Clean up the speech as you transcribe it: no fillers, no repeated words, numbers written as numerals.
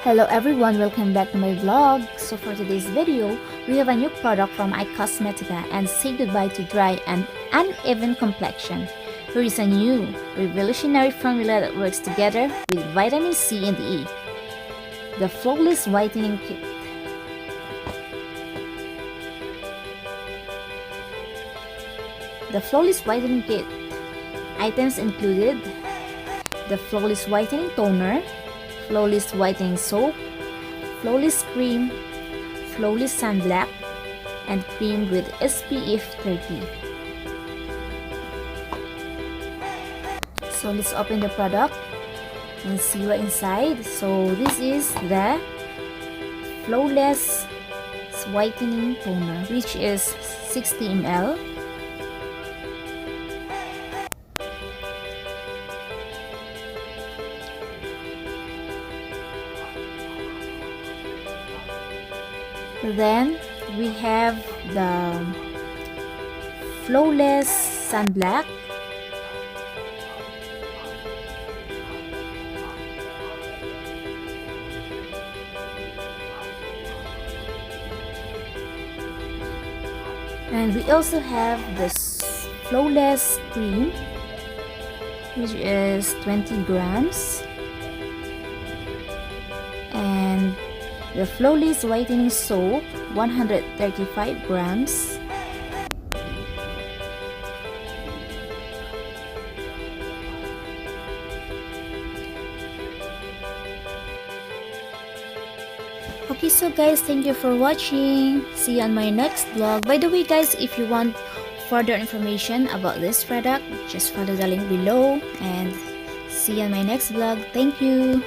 Hello everyone, welcome back to my vlog. So for today's video, we have a new product from iCOSMETICA and say goodbye to dry and uneven complexion. Here is a new revolutionary formula that works together with vitamin C and E. The Flawless Whitening Kit. The Flawless Whitening Kit. Items included the Flawless Whitening Toner, Flawless Whitening Soap, Flawless Cream, Flawless Sunblock, and cream with SPF 30. So let's open the product and see what inside. So this is the Flawless Whitening Toner, which is 60 ml. Then we have the Flawless Sunblock, and we also have the Flawless Cream, which is 20 grams, and the Flawless Whitening Soap, 135 grams. Okay, so guys, thank you for watching. See you on my next vlog. By the way guys, if you want further information about this product, just follow the link below and see you on my next vlog. Thank you.